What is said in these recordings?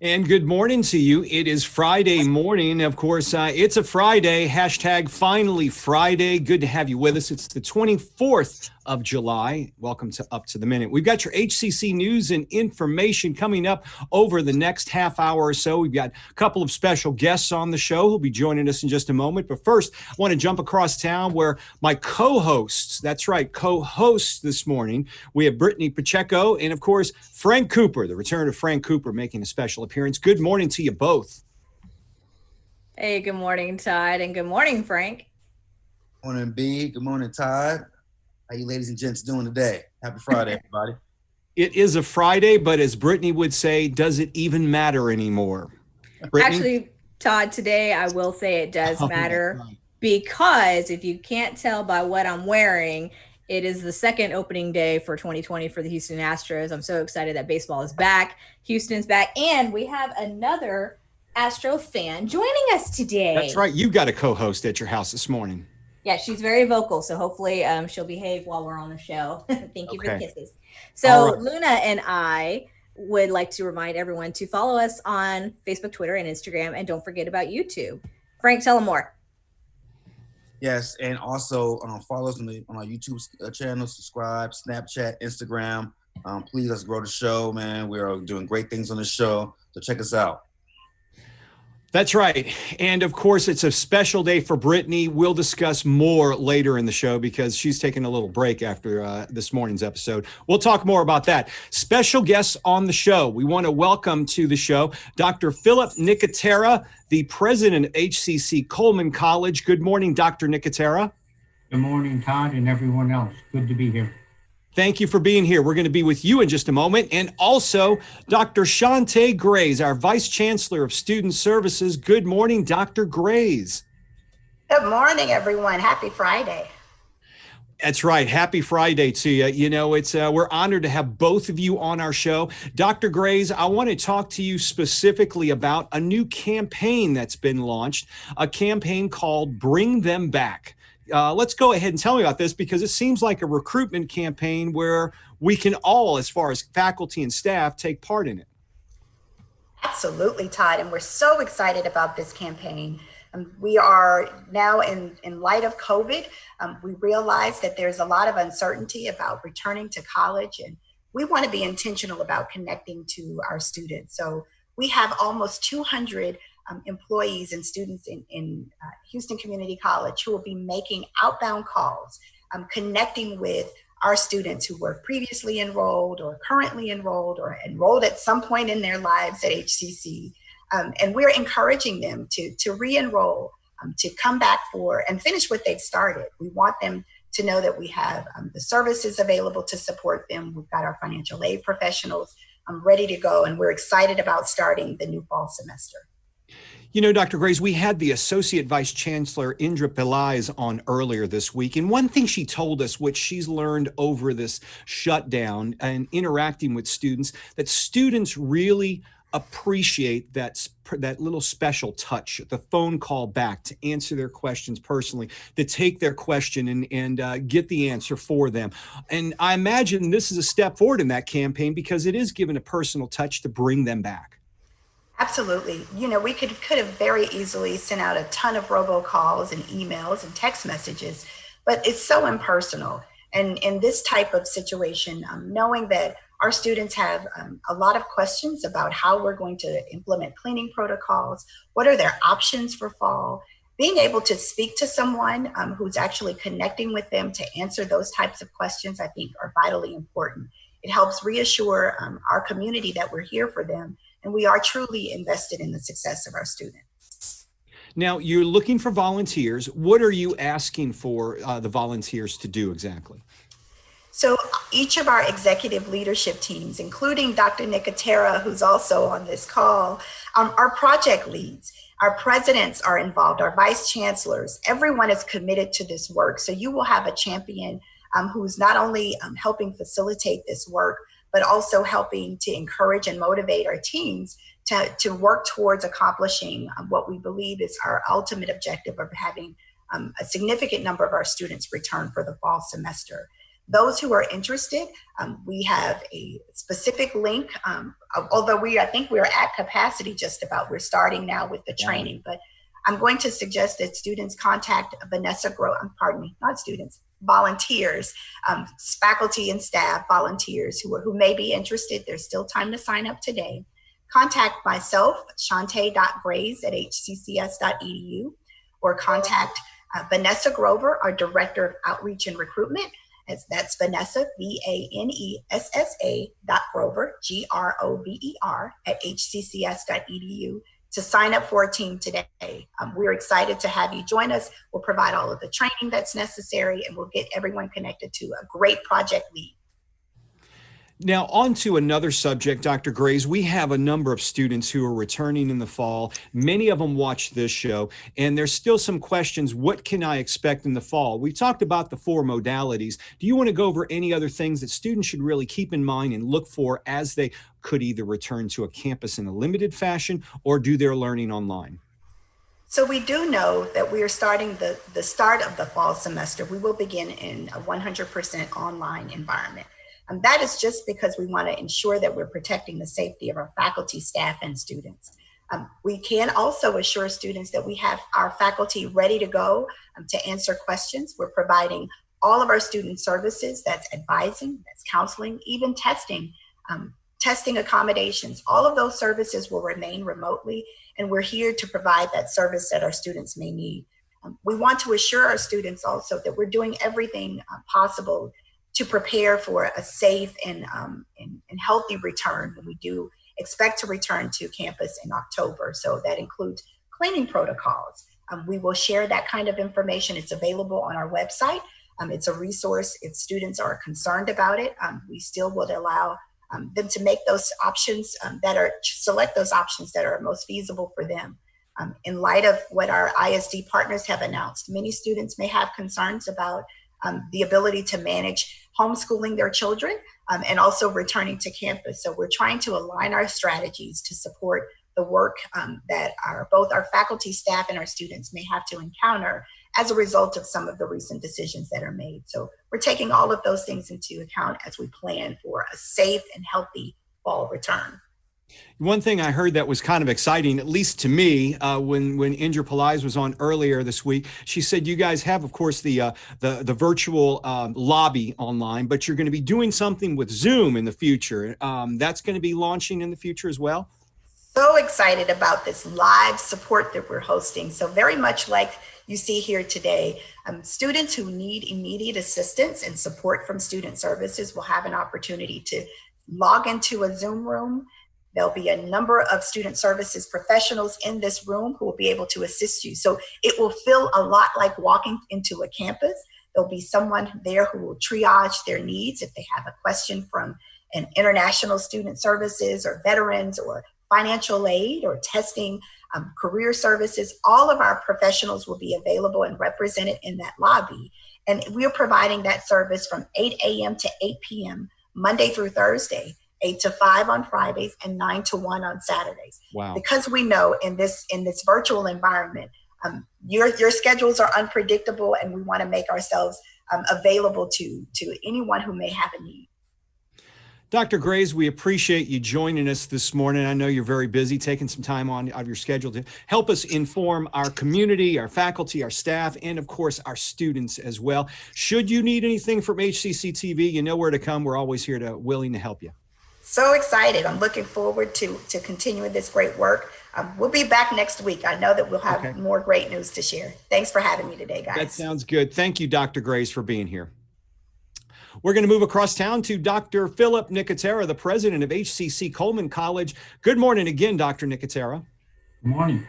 And good morning to you. It is Friday morning. Of course, it's a Friday. Hashtag finally Friday. Good to have you with us. It's the 24th of July. Welcome to Up to the Minute. We've got your HCC news and information coming up over the next half hour or so. We've got a couple of special guests on the show who'll be joining us in just a moment. But first, I want to jump across town where my co-hosts, that's right, co-hosts this morning, we have Brittany Pacheco and, of course, Frank Cooper, the return of Frank Cooper making a special appearance. Good morning to you both. Hey, good morning, Todd, and good morning, Frank. Good morning, B. Good morning, Todd. How you ladies and gents doing today? Happy Friday, everybody. It is a Friday, but as Brittany would say, does it even matter anymore? Brittany? Actually, Todd, today I will say it does matter because if you can't tell by what I'm wearing, it is the second opening day for 2020 for the Houston Astros. I'm so excited that baseball is back. Houston's back, and we have another Astro fan joining us today. That's right. You got a co-host at your house this morning. Yeah, she's very vocal, so hopefully she'll behave while we're on the show. Thank you for the kisses. So right. Luna and I would like to remind everyone to follow us on Facebook, Twitter, and Instagram, and don't forget about YouTube. Frank, tell them more. Yes, and also follow us on our YouTube channel, subscribe, Snapchat, Instagram. Please, let's grow the show, man. We're doing great things on the show, so check us out. That's right. And of course, it's a special day for Brittany. We'll discuss more later in the show because she's taking a little break after this morning's episode. We'll talk more about that. Special guests on the show. We want to welcome to the show Dr. Phillip Nicotera, the president of HCC Coleman College. Good morning, Dr. Nicotera. Good morning, Todd, and everyone else. Good to be here. Thank you for being here. We're going to be with you in just a moment. And also, Dr. Shantay Grays, our Vice Chancellor of Student Services. Good morning, Dr. Grays. Good morning, everyone. Happy Friday. That's right. Happy Friday to you. You know, it's we're honored to have both of you on our show. Dr. Grays, I want to talk to you specifically about a new campaign that's been launched, a campaign called Bring Them Back. Let's go ahead and tell me about this because it seems like a recruitment campaign where we can all, as far as faculty and staff, take part in it. Absolutely, Todd. And we're so excited about this campaign. We are now in light of COVID, we realize that there's a lot of uncertainty about returning to college, and we want to be intentional about connecting to our students. So we have almost 200 employees and students in Houston Community College who will be making outbound calls, connecting with our students who were previously enrolled or currently enrolled or enrolled at some point in their lives at HCC. And we're encouraging them to re-enroll, to come back for and finish what they've started. We want them to know that we have the services available to support them. We've got our financial aid professionals ready to go, and we're excited about starting the new fall semester. You know, Dr. Grays, we had the Associate Vice Chancellor, Indra Pillai, on earlier this week. And one thing she told us, which she's learned over this shutdown and interacting with students, that students really appreciate that little special touch, the phone call back to answer their questions personally, to take their question and get the answer for them. And I imagine this is a step forward in that campaign because it is given a personal touch to bring them back. Absolutely. You know, we could have very easily sent out a ton of robocalls and emails and text messages, but it's so impersonal. And in this type of situation, knowing that our students have a lot of questions about how we're going to implement cleaning protocols, what are their options for fall, being able to speak to someone who's actually connecting with them to answer those types of questions, I think are vitally important. It helps reassure our community that we're here for them, and we are truly invested in the success of our students. Now, you're looking for volunteers. What are you asking for the volunteers to do exactly? So each of our executive leadership teams, including Dr. Nicotera, who's also on this call, are project leads. Our presidents are involved, our vice chancellors. Everyone is committed to this work. So you will have a champion who's not only helping facilitate this work, but also helping to encourage and motivate our teams to work towards accomplishing what we believe is our ultimate objective of having a significant number of our students return for the fall semester. Those who are interested, we have a specific link. Although I think we're at capacity just about. We're starting now with the training, but I'm going to suggest that students contact volunteers, faculty and staff volunteers who may be interested. There's still time to sign up today. Contact myself, Shantay.Grays at hccs.edu, or contact Vanessa Grover, our Director of Outreach and Recruitment. That's Vanessa, VANESSA.Grover, GROVER, at hccs.edu to sign up for a team today. We're excited to have you join us. We'll provide all of the training that's necessary, and we'll get everyone connected to a great project lead. Now, on to another subject, Dr. Grays. We have a number of students who are returning in the fall. Many of them watch this show, and there's still some questions. What can I expect in the fall? We talked about the 4 modalities. Do you want to go over any other things that students should really keep in mind and look for as they could either return to a campus in a limited fashion or do their learning online? So we do know that we are starting the start of the fall semester. We will begin in a 100% online environment. That is just because we want to ensure that we're protecting the safety of our faculty, staff, and students. We can also assure students that we have our faculty ready to go to answer questions. We're providing all of our student services, that's advising, that's counseling, even testing, testing accommodations. All of those services will remain remotely, and we're here to provide that service that our students may need. We want to assure our students also that we're doing everything possible to prepare for a safe and healthy return when we do expect to return to campus in October. So that includes cleaning protocols. We will share that kind of information. It's available on our website. It's a resource if students are concerned about it. We still would allow them to make those options select those options that are most feasible for them. In light of what our ISD partners have announced, many students may have concerns about the ability to manage homeschooling their children and also returning to campus. So we're trying to align our strategies to support the work that both our faculty, staff, and our students may have to encounter as a result of some of the recent decisions that are made. So we're taking all of those things into account as we plan for a safe and healthy fall return. One thing I heard that was kind of exciting, at least to me, when Indra Pillai was on earlier this week, she said you guys have, of course, the virtual lobby online, but you're going to be doing something with Zoom in the future. That's going to be launching in the future as well? So excited about this live support that we're hosting. So very much like you see here today, students who need immediate assistance and support from Student Services will have an opportunity to log into a Zoom room. There'll be a number of Student Services professionals in this room who will be able to assist you. So it will feel a lot like walking into a campus. There'll be someone there who will triage their needs if they have a question from an international Student Services or veterans or financial aid or testing, career services. All of our professionals will be available and represented in that lobby. And we're providing that service from 8 a.m. to 8 p.m. Monday through Thursday, 8 to 5 on Fridays, and 9 to 1 on Saturdays. Wow. Because we know in this virtual environment, your schedules are unpredictable, and we want to make ourselves available to anyone who may have a need. Dr. Grays, we appreciate you joining us this morning. I know you're very busy, taking some time out of your schedule to help us inform our community, our faculty, our staff, and of course, our students as well. Should you need anything from HCCTV, you know where to come. We're always here willing to help you. So excited. I'm looking forward to continuing this great work. We'll be back next week. I know that we'll have more great news to share. Thanks for having me today, guys. That sounds good. Thank you, Dr. Grays, for being here. We're going to move across town to Dr. Phillip Nicotera, the president of HCC Coleman College. Good morning again, Dr. Nicotera. Good morning.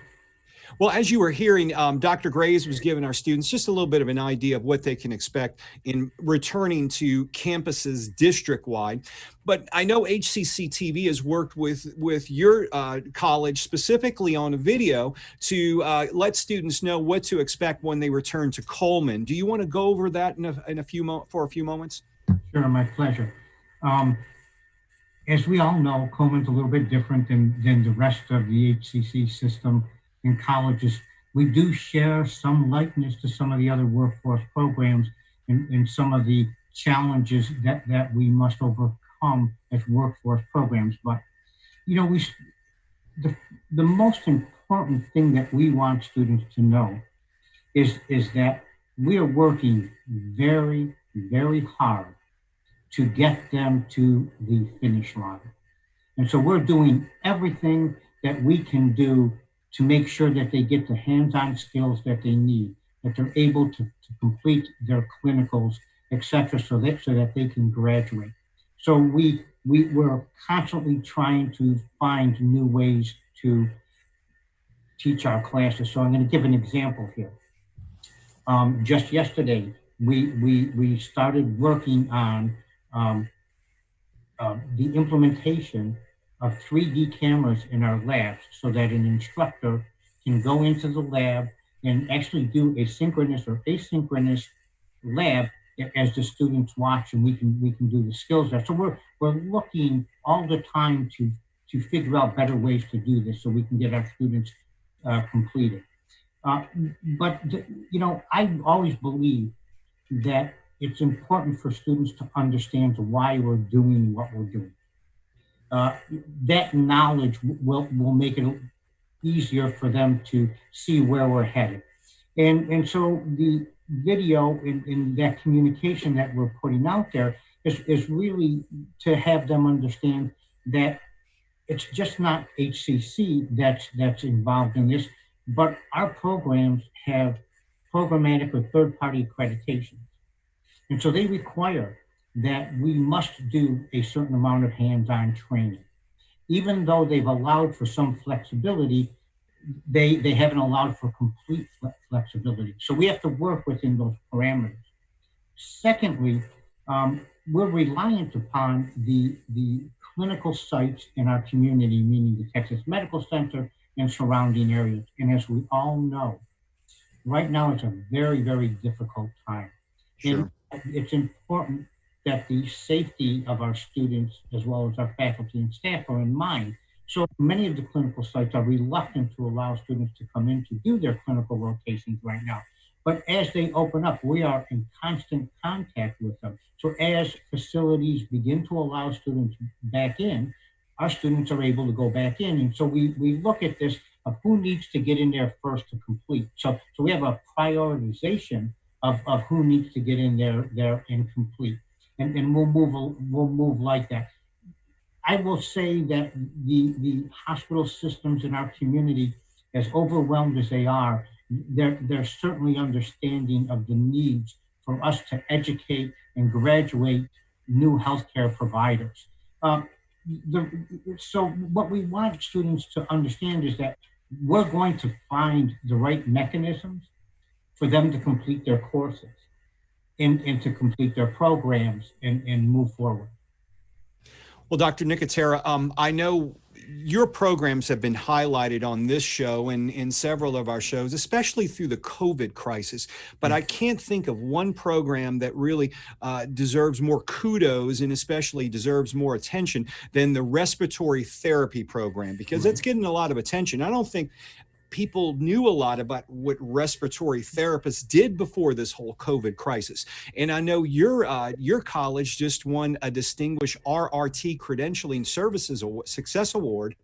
Well, as you were hearing, Dr. Grays was giving our students just a little bit of an idea of what they can expect in returning to campuses district-wide. But I know HCCTV has worked with your college specifically on a video to let students know what to expect when they return to Coleman. Do you want to go over that for a few moments? Sure, my pleasure. As we all know, Coleman's a little bit different than the rest of the HCC system in colleges. We do share some likeness to some of the other workforce programs in some of the challenges that we must overcome as workforce programs. But, the most important thing that we want students to know is that we are working very, very hard to get them to the finish line. And so we're doing everything that we can do to make sure that they get the hands-on skills that they need, that they're able to complete their clinicals, et cetera, so that they can graduate. So we're constantly trying to find new ways to teach our classes. So I'm going to give an example here. Just yesterday, we started working on the implementation of 3D cameras in our labs so that an instructor can go into the lab and actually do a synchronous or asynchronous lab as the students watch, and we can do the skills there. So we're looking all the time to figure out better ways to do this so we can get our students completed. But I always believe that it's important for students to understand why we're doing what we're doing. That knowledge will make it easier for them to see where we're headed. And so the video in that communication that we're putting out there is really to have them understand that it's just not HCC that's involved in this, but our programs have programmatic or third-party accreditation. And so they require that we must do a certain amount of hands-on training. Even though they've allowed for some flexibility, they haven't allowed for complete flexibility. So we have to work within those parameters. Secondly, we're reliant upon the clinical sites in our community, meaning the Texas Medical Center and surrounding areas. And as we all know, right now it's a very, very difficult time. Sure. And it's important that the safety of our students as well as our faculty and staff are in mind. So many of the clinical sites are reluctant to allow students to come in to do their clinical rotations right now. But as they open up, we are in constant contact with them. So as facilities begin to allow students back in, our students are able to go back in. And so we look at this of who needs to get in there first to complete. So we have a prioritization of who needs to get in there and complete. And we'll move like that. I will say that the hospital systems in our community, as overwhelmed as they are, they're certainly understanding of the needs for us to educate and graduate new healthcare providers. So what we want students to understand is that we're going to find the right mechanisms for them to complete their courses and to complete their programs and move forward. Well, Dr. Nicotera, I know your programs have been highlighted on this show and in several of our shows, especially through the COVID crisis. But I can't think of one program that really deserves more kudos and especially deserves more attention than the respiratory therapy program, because it's getting a lot of attention. I don't think people knew a lot about what respiratory therapists did before this whole COVID crisis. And I know your college just won a distinguished RRT Credentialing Services Success Award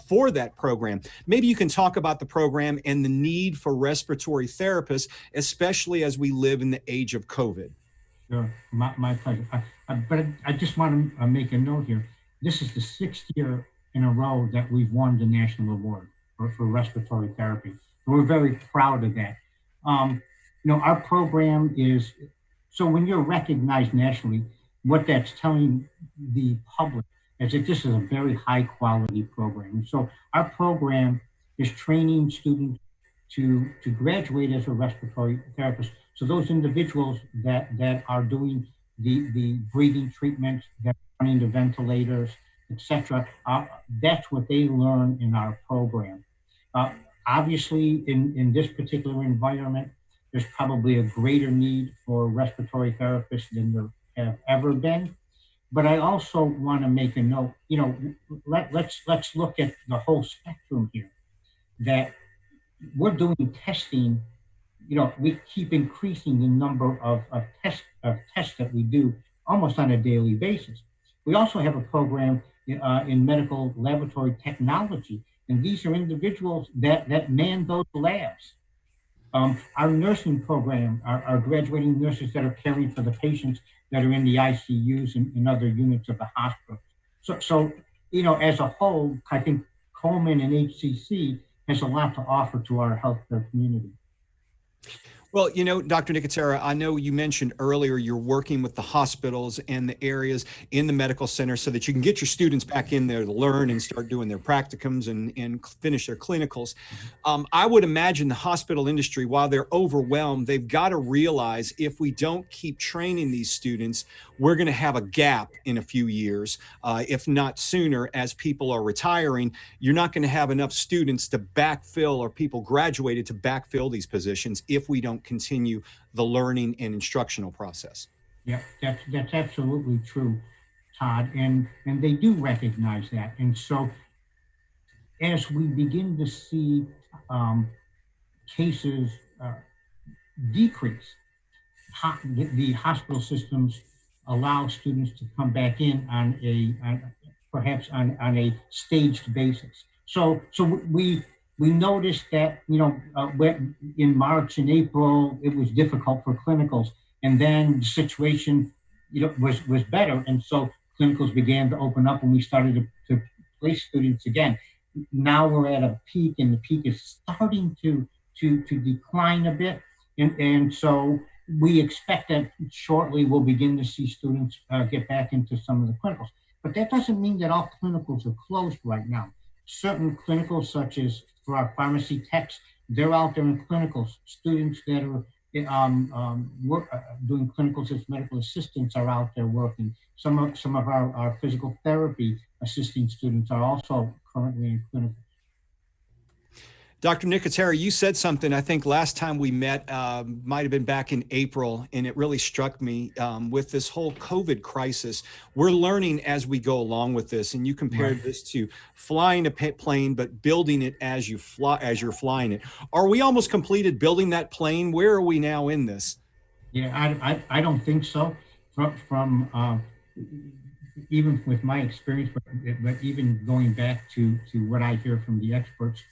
for that program. Maybe you can talk about the program and the need for respiratory therapists, especially as we live in the age of COVID. Sure, my pleasure. But I just want to make a note here. This is the 6th year in a row that we've won the national award for respiratory therapy. So we're very proud of that. Our program is, so when you're recognized nationally, what that's telling the public is that this is a very high quality program. And so our program is training students to graduate as a respiratory therapist. So those individuals that are doing the breathing treatments, that are running the ventilators, etc., that's what they learn in our program. Obviously, in this particular environment, there's probably a greater need for respiratory therapists than there have ever been. But I also want to make a note, let's look at the whole spectrum here, that we're doing testing we keep increasing the number of tests that we do almost on a daily basis. We also have a program in medical laboratory technology, and these are individuals that man those labs. Our nursing program, our graduating nurses that are caring for the patients that are in the ICUs and other units of the hospital. So, as a whole, I think Coleman and HCC has a lot to offer to our healthcare community. Well, Dr. Nicotera, I know you mentioned earlier you're working with the hospitals and the areas in the medical center so that you can get your students back in there to learn and start doing their practicums and finish their clinicals. I would imagine the hospital industry, while they're overwhelmed, they've got to realize if we don't keep training these students, we're going to have a gap in a few years, if not sooner, as people are retiring. You're not going to have enough students to backfill or people graduated to backfill these positions if we don't continue the learning and instructional process. Yeah, that's absolutely true, Todd, and they do recognize that. And so as we begin to see cases decrease, the hospital systems allow students to come back in perhaps on a staged basis. So we noticed that, in March and April, it was difficult for clinicals. And then the situation, was better. And so clinicals began to open up and we started to place students again. Now we're at a peak and the peak is starting to decline a bit. And so we expect that shortly we'll begin to see students get back into some of the clinicals. But that doesn't mean that all clinicals are closed right now. Certain clinicals, such as for our pharmacy techs, they're out there in clinicals. Students that are doing clinicals as medical assistants are out there working. Some of our physical therapy assisting students are also currently in clinicals. Dr. Nicotera, you said something, I think last time we met, might have been back in April, and it really struck me with this whole COVID crisis. We're learning as we go along with this, and you compared this to flying a plane, but building it as you're flying it. Are we almost completed building that plane? Where are we now in this? Yeah, I don't think so. From even with my experience, but even going back to what I hear from the experts,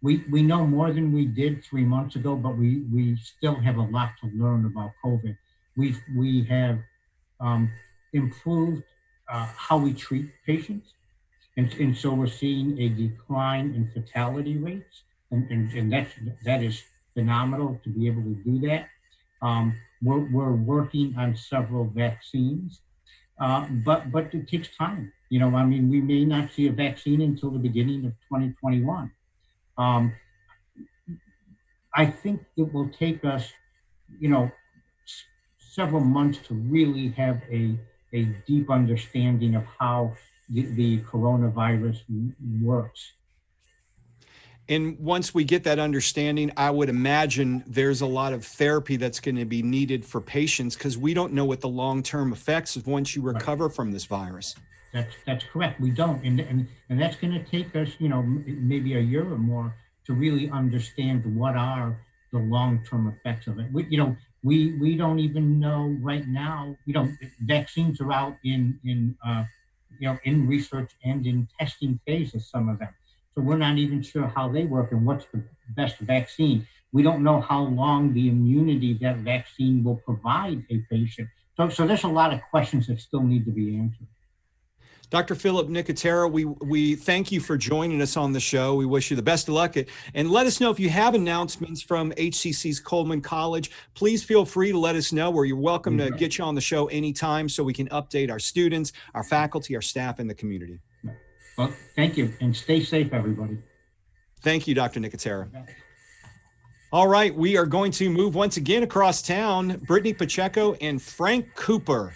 we know more than we did 3 months ago, but we still have a lot to learn about COVID. We have improved how we treat patients, and so we're seeing a decline in fatality rates, and that is phenomenal to be able to do that. We're working on several vaccines, but it takes time. We may not see a vaccine until the beginning of 2021. I think it will take us, several months to really have a deep understanding of how the coronavirus works. And once we get that understanding, I would imagine there's a lot of therapy that's going to be needed for patients because we don't know what the long-term effects of once you recover from this virus. That's correct. We don't, and that's going to take us, maybe a year or more to really understand what are the long-term effects of it. We don't even know right now. Vaccines are out in research and in testing phases, some of them. So we're not even sure how they work and what's the best vaccine. We don't know how long the immunity that vaccine will provide a patient. So there's a lot of questions that still need to be answered. Dr. Phillip Nicotera, we thank you for joining us on the show. We wish you the best of luck. And let us know if you have announcements from HCC's Coleman College. Please feel free to let us know, or you're welcome to get you on the show anytime so we can update our students, our faculty, our staff, and the community. Well, thank you, and stay safe, everybody. Thank you, Dr. Nicotera. All right, we are going to move once again across town. Brittany Pacheco and Frank Cooper.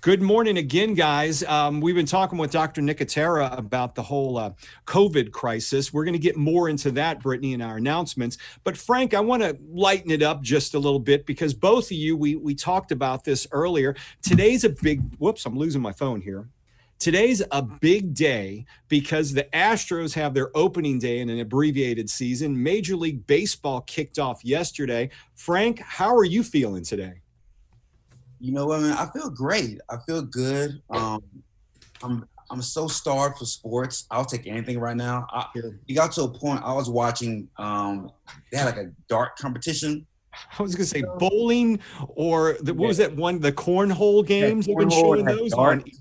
Good morning again, guys. We've been talking with Dr. Nicotera about the whole COVID crisis. We're going to get more into that, Brittany, in our announcements. But Frank, I want to lighten it up just a little bit because both of you, we talked about this earlier. Today's a big, whoops, I'm losing my phone here. Today's a big day because the Astros have their opening day in an abbreviated season. Major League Baseball kicked off yesterday. Frank, how are you feeling today? You know what, man? I feel great. I feel good. I'm so starved for sports. I'll take anything right now. It got to a point I was watching. They had like a dart competition. I was going to say bowling or what was that one? The cornhole games. They've been showing those on ESPN.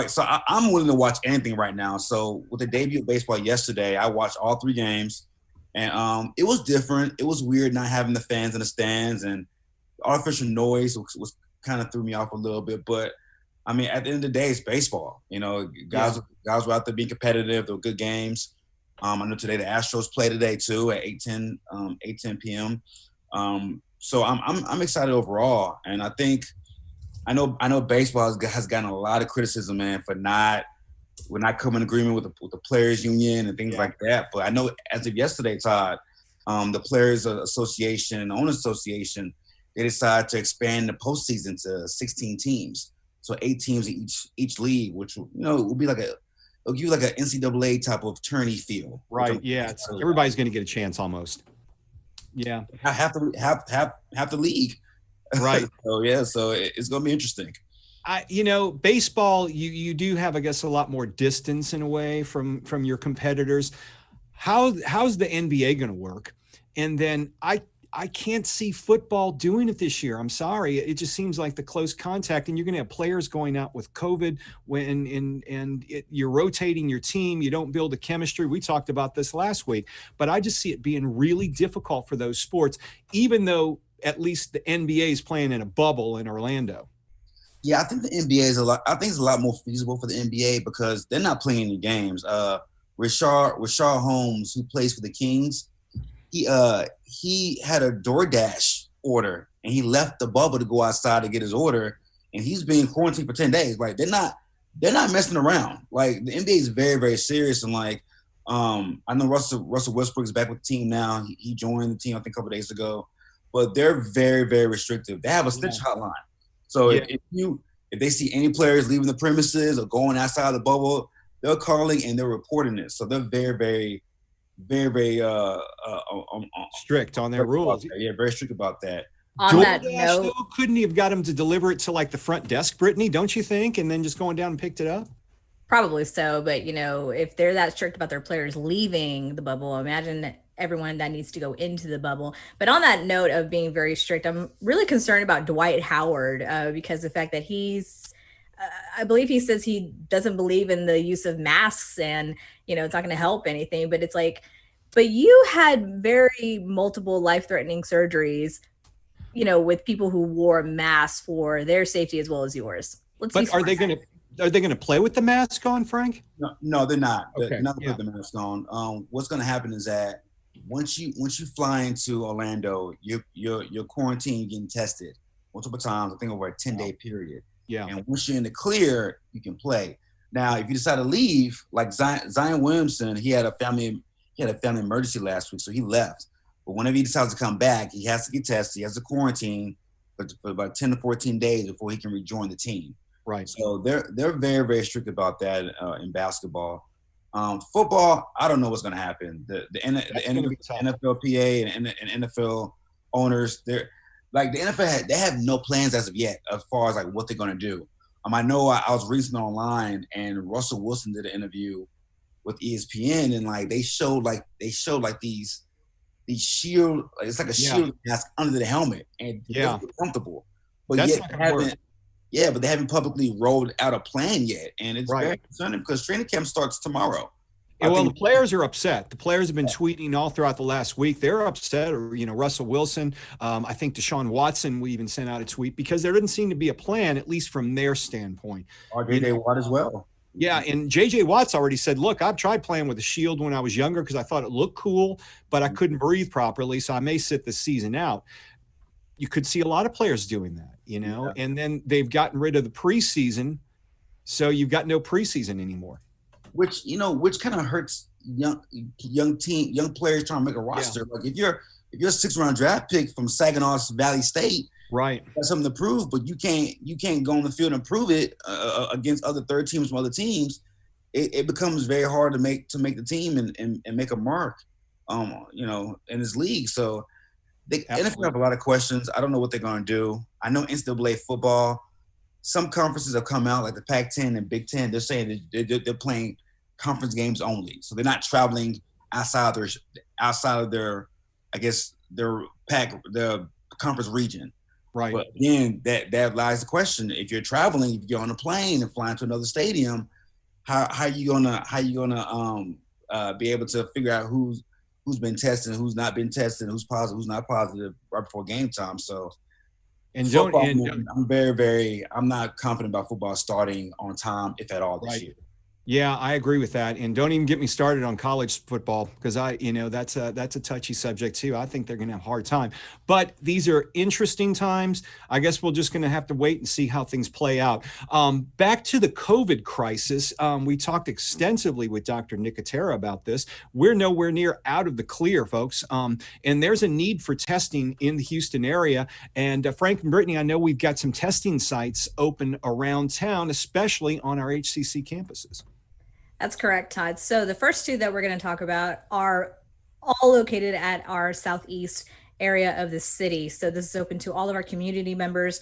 So I'm willing to watch anything right now. So with the debut of baseball yesterday, I watched all 3 games, and it was different. It was weird not having the fans in the stands, and the artificial noise was kind of threw me off a little bit. But I mean, at the end of the day, it's baseball. You know, guys were out there being competitive. There were good games. I know today the Astros play today too at 8:10 p.m. So I'm excited overall, and I know baseball has gotten a lot of criticism, man, for we're not coming in agreement with the players union and things like that. But I know as of yesterday, Todd, the Players Association and the Owners Association, they decided to expand the postseason to 16 teams. So 8 teams in each league, which, you know, will be it'll give you like an NCAA type of tourney feel. Right. Yeah. Everybody's going to get a chance almost. Yeah. Half the league. Right. So it's going to be interesting. Baseball, you do have, I guess, a lot more distance in a way from your competitors. How's the NBA going to work? And then I can't see football doing it this year. I'm sorry. It just seems like the close contact, and you're going to have players going out with COVID you're rotating your team. You don't build a chemistry. We talked about this last week, but I just see it being really difficult for those sports, even though at least the NBA is playing in a bubble in Orlando. Yeah, I think the NBA it's a lot more feasible for the NBA because they're not playing any games. Rashard Holmes, who plays for the Kings, he had a DoorDash order and he left the bubble to go outside to get his order, and he's being quarantined for 10 days. Like they're not messing around. Like the NBA is very, very serious, and I know Russell Westbrook is back with the team now. He joined the team I think a couple of days ago, but they're very, very restrictive. They have a snitch hotline. So if they see any players leaving the premises or going outside the bubble, they're calling and they're reporting it. So they're very, very, very, very strict on their rules. Yeah, very strict about that. On that note, couldn't he have got him to deliver it to like the front desk, Brittany, don't you think? And then just going down and picked it up? Probably so. But, if they're that strict about their players leaving the bubble, imagine everyone that needs to go into the bubble. But on that note of being very strict, I'm really concerned about Dwight Howard because the fact that I believe he says he doesn't believe in the use of masks and, it's not going to help anything. But it's like, but you had very multiple life-threatening surgeries, with people who wore masks for their safety as well as yours. But are they going to play with the mask on, Frank? No, they're not. Okay. They're not going to put the mask on. What's going to happen is that once you fly into Orlando, you're quarantined, getting tested multiple times, I think over a 10-day period. Yeah. And once you're in the clear, you can play. Now, if you decide to leave, like Zion Williamson, he had a family emergency last week, so he left. But whenever he decides to come back, he has to get tested. He has to quarantine for about 10 to 14 days before he can rejoin the team. Right. So they're very, very strict about that in basketball. Football, I don't know what's going to happen. The NFLPA and NFL owners, they're like the NFL. They have no plans as of yet as far as like what they're going to do. I know I was recently online and Russell Wilson did an interview with ESPN, and like they showed these shield. It's like a shield mask under the helmet, and it's comfortable. But that's but they haven't publicly rolled out a plan yet, and it's very concerning because training camp starts tomorrow. The players are upset. The players have been tweeting all throughout the last week. They're upset. Or, Russell Wilson, I think Deshaun Watson, we even sent out a tweet because there didn't seem to be a plan, at least from their standpoint. J.J. Watt as well. Yeah, and J.J. Watt's already said, look, I've tried playing with a shield when I was younger because I thought it looked cool, but I couldn't breathe properly, so I may sit the season out. You could see a lot of players doing that, and then they've gotten rid of the preseason, so you've got no preseason anymore. Which kind of hurts young players trying to make a roster. Like if you're a 6th round draft pick from Saginaw Valley State Right. That's something to prove, but you can't go on the field and prove it against other third teams from other teams. It becomes very hard to make the team and make a mark, in this league. So the NFL have a lot of questions. I don't know what they're going to do. I know NCAA football, some conferences have come out like the Pac-10 and Big Ten. They're saying they're playing conference games only, so they're not traveling outside of their, I guess, the conference region. Right. But again, that lies the question: if you're traveling, if you're on a plane and flying to another stadium, how you gonna be able to figure out who's been tested, who's not been tested, who's positive, who's not positive right before game time? So, I'm not confident about football starting on time, if at all, this year. Yeah, I agree with that. And don't even get me started on college football, because that's a touchy subject too. I think they're going to have a hard time. But these are interesting times. I guess we're just going to have to wait and see how things play out. Back to the COVID crisis. We talked extensively with Dr. Nicotera about this. We're nowhere near out of the clear, folks. And there's a need for testing in the Houston area. And Frank and Brittany, I know we've got some testing sites open around town, especially on our HCC campuses. That's correct, Todd. So the first two that we're going to talk about are all located at our southeast area of the city. So this is open to all of our community members.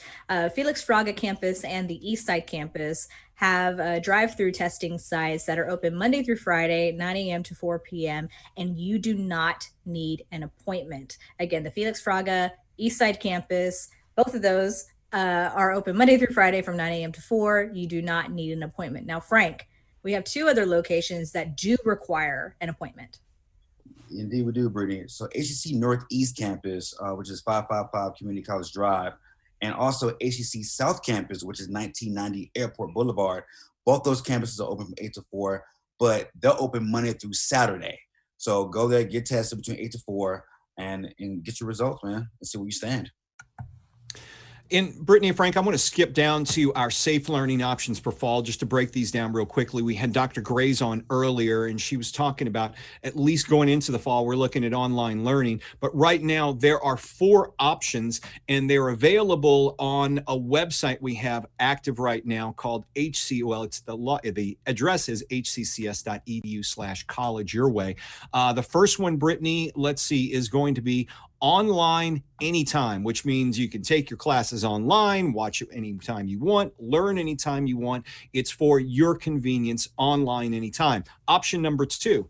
Felix Fraga campus and the East Side campus have drive-through testing sites that are open Monday through Friday, 9 a.m. to 4 p.m. And you do not need an appointment. Again, the Felix Fraga East Side campus, both of those are open Monday through Friday from 9 a.m. to 4. You do not need an appointment. Now, Frank, we have two other locations that do require an appointment. Indeed, we do, Brittany. So HCC Northeast Campus, which is 555 Community College Drive, and also HCC South Campus, which is 1990 Airport Boulevard. Both those campuses are open from 8 to 4, but they're open Monday through Saturday. So go there, get tested between 8 to 4, and get your results, man, and see where you stand. And Brittany and Frank, I want to skip down to our safe learning options for fall, just to break these down real quickly. We had Dr. Grays on earlier, and she was talking about at least going into the fall, we're looking at online learning. But right now, there are 4 options, and they're available on a website we have active right now called the address is hccs.edu/collegeyourway. The first one, Brittany, let's see, is going to be online anytime, which means you can take your classes online, watch it anytime you want, learn anytime you want. It's for your convenience, online anytime. Option number 2.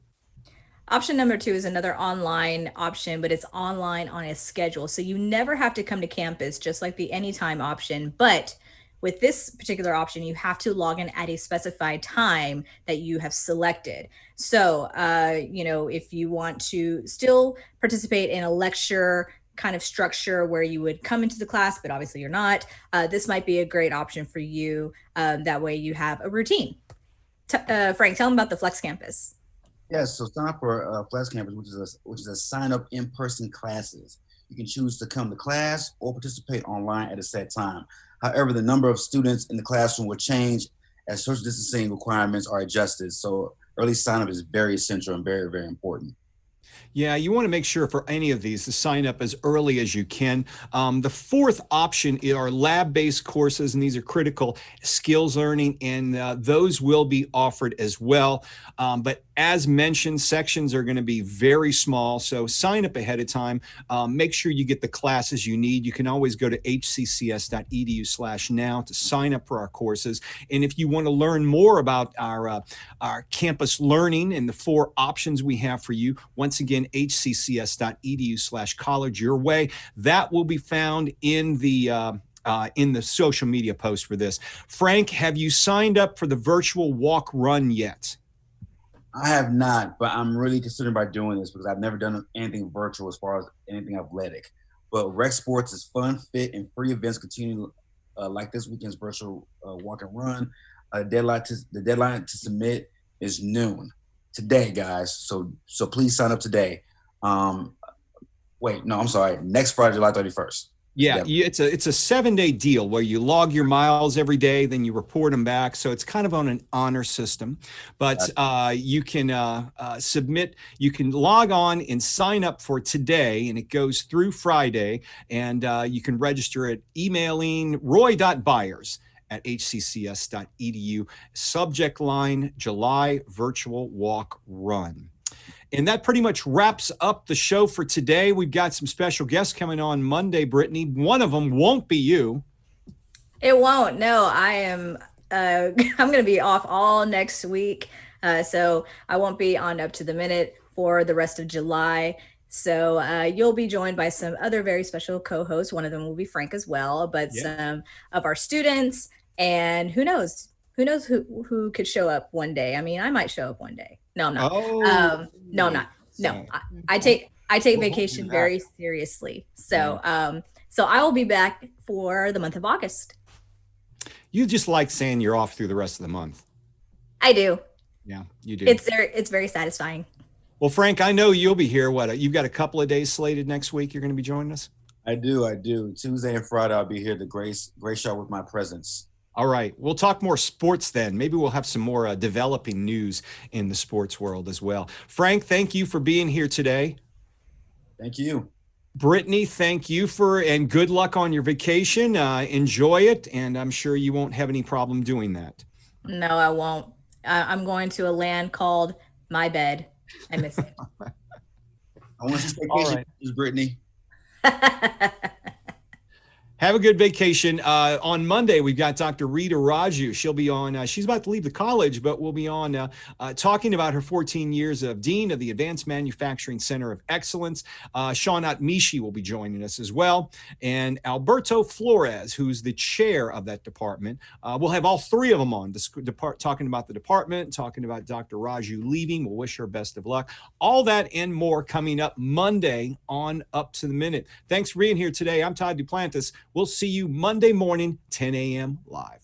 Option number 2 is another online option, but it's online on a schedule. So you never have to come to campus, just like the anytime option. But with this particular option, you have to log in at a specified time that you have selected. So, if you want to still participate in a lecture kind of structure where you would come into the class, but obviously you're not, this might be a great option for you. That way you have a routine. Frank, tell them about the Flex Campus. Yes, so sign up for Flex Campus, which is a sign up in-person classes. You can choose to come to class or participate online at a set time. However, the number of students in the classroom will change as social distancing requirements are adjusted. So early sign up is very essential and very, very important. Yeah, you want to make sure for any of these to sign up as early as you can. The fourth option are lab-based courses, and these are critical skills learning, and those will be offered as well. But as mentioned, sections are going to be very small, so sign up ahead of time. Make sure you get the classes you need. You can always go to hccs.edu/now to sign up for our courses. And if you want to learn more about our campus learning and the 4 options we have for you, once again, hccs.edu/collegeyourway. That will be found in the social media post for this. Frank, have you signed up for the virtual walk run yet? I have not, but I'm really considering about doing this because I've never done anything virtual as far as anything athletic. But rec sports is fun, fit, and free events continue like this weekend's virtual walk and run. The deadline to submit is noon today, guys. So please sign up today. Next Friday, July 31st. Yeah, it's a 7-day deal where you log your miles every day, then you report them back. So it's kind of on an honor system, but you can submit, you can log on and sign up for today, and it goes through Friday, and you can register at emailing roy.byers@hccs.edu, subject line July virtual walk run. And that pretty much wraps up the show for today. We've got some special guests coming on Monday, Brittany. One of them won't be you. It won't. No, I am. I'm going to be off all next week. So I won't be on Up to the Minute for the rest of July. So you'll be joined by some other very special co-hosts. One of them will be Frank as well, but some of our students, and who knows who could show up one day. I mean, I might show up one day. No, I'm not. No, I'm not. No, I take vacation very seriously. So, so I will be back for the month of August. You just like saying you're off through the rest of the month. I do. Yeah, you do. It's very satisfying. Well, Frank, I know you'll be here. You've got a couple of days slated next week. You're going to be joining us. I do. Tuesday and Friday, I'll be here to grace y'all with my presence. All right. We'll talk more sports then. Maybe we'll have some more developing news in the sports world as well. Frank, thank you for being here today. Thank you. Brittany, thank you and good luck on your vacation. Enjoy it, and I'm sure you won't have any problem doing that. No, I won't. I'm going to a land called my bed. I miss it. I want to take vacation, Brittany. Have a good vacation. On Monday, we've got Dr. Rita Raju. She'll be on, she's about to leave the college, but we'll be on talking about her 14 years of Dean of the Advanced Manufacturing Center of Excellence. Sean Atmishi will be joining us as well. And Alberto Flores, who's the chair of that department. We'll have all three of them on, talking about the department, talking about Dr. Raju leaving. We'll wish her best of luck. All that and more coming up Monday on Up to the Minute. Thanks for being here today. I'm Todd Duplantis. We'll see you Monday morning, 10 a.m. live.